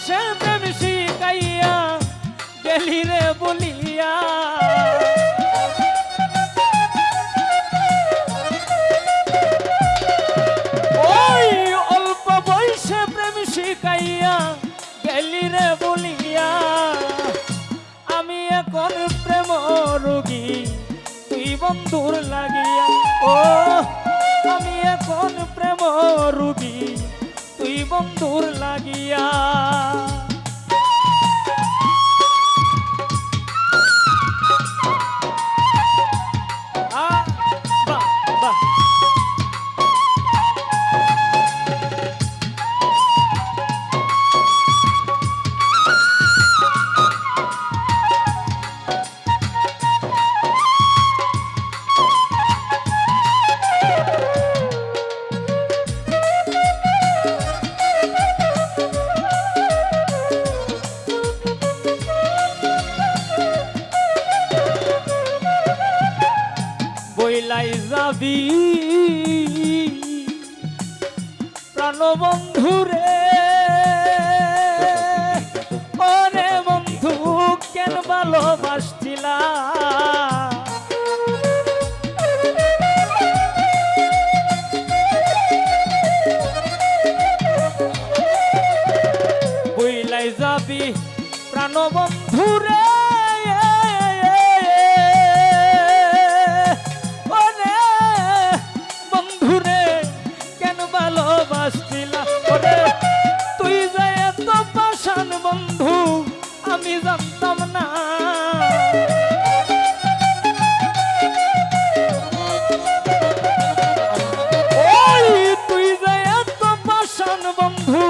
বয়সে প্রেম শিখাইয়া গেলি রে বলিয়া ওই অল্প বয়সে প্রেম শিখাইয়া গেলি রে বলিয়া আমি এখন প্রেম রোগী তুই বন্ধুর লাগিয়া ও আমি এখন প্রেম রোগী তুই বন্ধুর লাগিয়া বইলাই যাবি প্রাণবন্ধুরে ওরে বন্ধু কেন ভালোবাসছিলা বইলাই যাবি প্রাণবন্ধুরে তুই যে এত পাষাণ বন্ধু আমি জানতাম না ওই তুই যে এত পাষাণ বন্ধু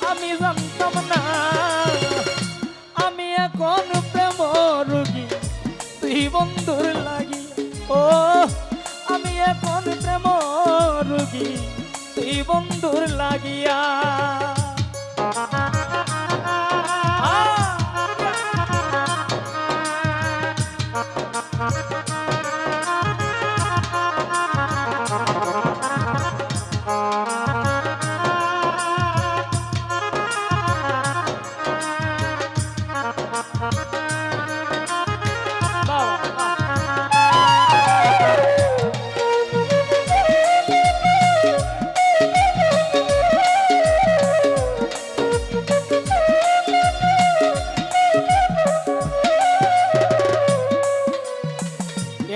আমি জানতাম না আমি এখন প্রেম রোগী তুই বন্ধুর লাগি ও আমি এখন প্রেম রোগী তুই বন্ধুর লাগিয়া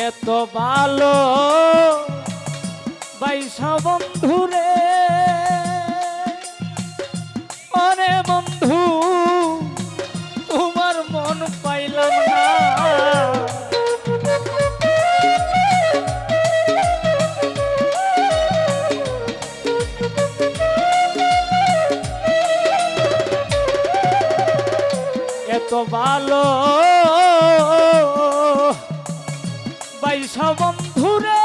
এত ভালো বাইসা বন্ধুরে অরে বন্ধু তোমার মন পাইলাম না এত ভালো বাইসা বন্ধুরে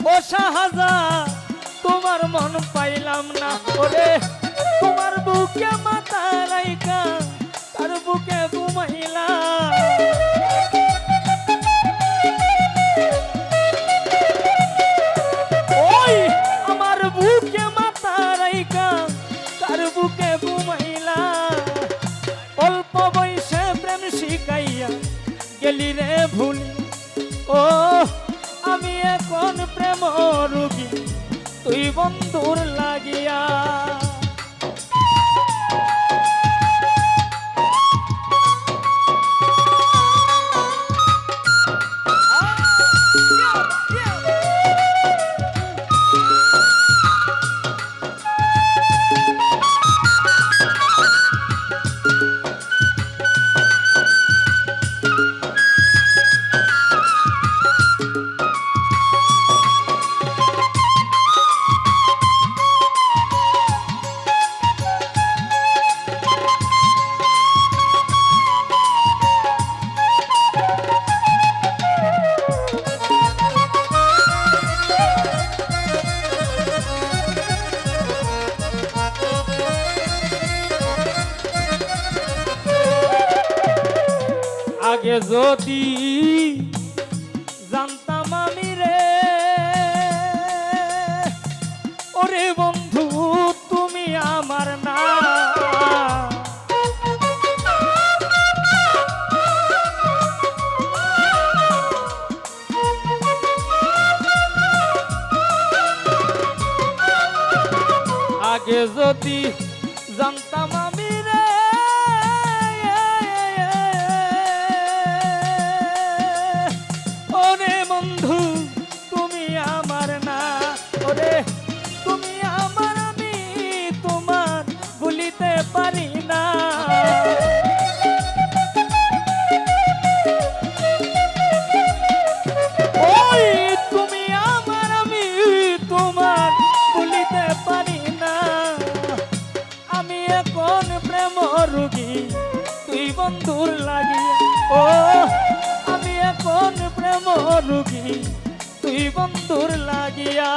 ও শাহজাদ তোমার মন পাইলাম না ওরে তোমার বুকে মাথা রাইকা তার বুকে ঘুমাইলা ওই আমার বুকে মাথা রাইকা তার বুকে ঘুমাইলা অল্প বয়সে প্রেম শিখাইয়া গেলি রে ভুলি ও আমি এখন প্রেম রোগী তুই বন্ধুর লাগিয়া আগে যদি জানতাম আমি রে ওরে বন্ধু তুমি আমার না। আগে যদি জানতাম আমি রে ওরে বন্ধু তুমি আমার না, ওরে তুমি আমার আমি তোমার ভুলিতে পারি না। ওই তুমি আমার আমি তোমার ভুলিতে পারি না। আমি এখন প্রেম রোগী তুই বন্ধুর লাগি, ও আমি এখন প্রেম রোগী তুই বন্ধুর লাগিয়া।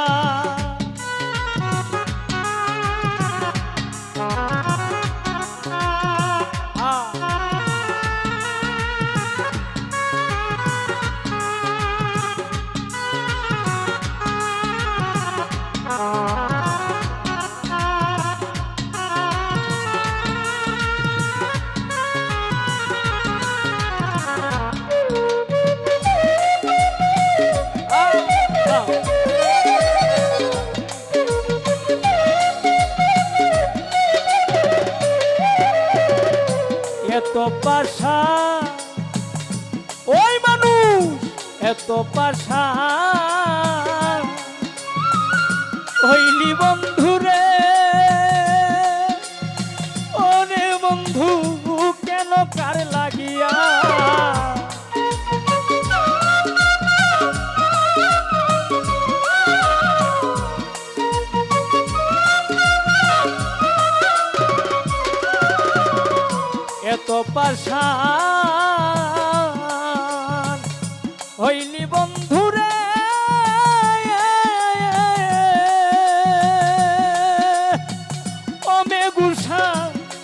এত পাশা ওই মানুষ এত পাশা হইলি বন্ধুরে, ওরে বন্ধু কেন কার লাগিয়া। এত পাশান হইলি বন্ধুরে, ওমে গুসা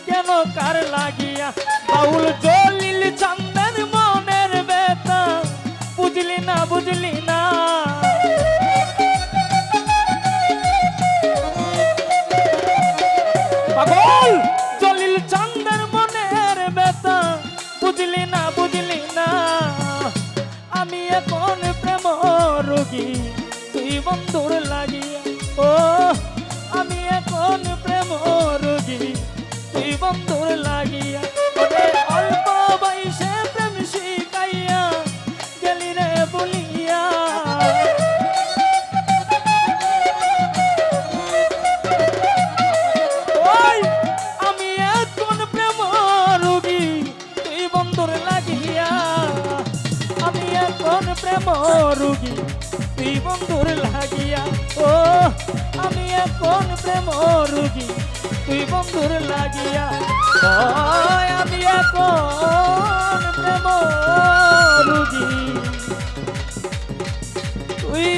কেন কার লাগিয়া। বাউল জলিল চান্দের মনের বেতা বুঝলি না বুঝলি না। পাগল জলিল চান্দের মনের বেতা বুঝলি না বুঝলি না। আমি এখন প্রেম রোগী তুই বন্ধুর লাগিয়া, ও আমি এখন প্রেম রোগী তুই বন্ধুর লাগিয়া। ওরে অল্প বয়সে প্রেম শিখাইয়া গেলি রে বলিয়া। ওই আমি এখন প্রেম রোগী তুই বন্ধুর লাগিয়া। আমি এখন প্রেম রোগী তুই বন্ধুর লাগিয়া, ও আমি এখন প্রেম রোগী তুই বন্ধুর লাগিয়া। আমি এখন প্রেম রোগী তুই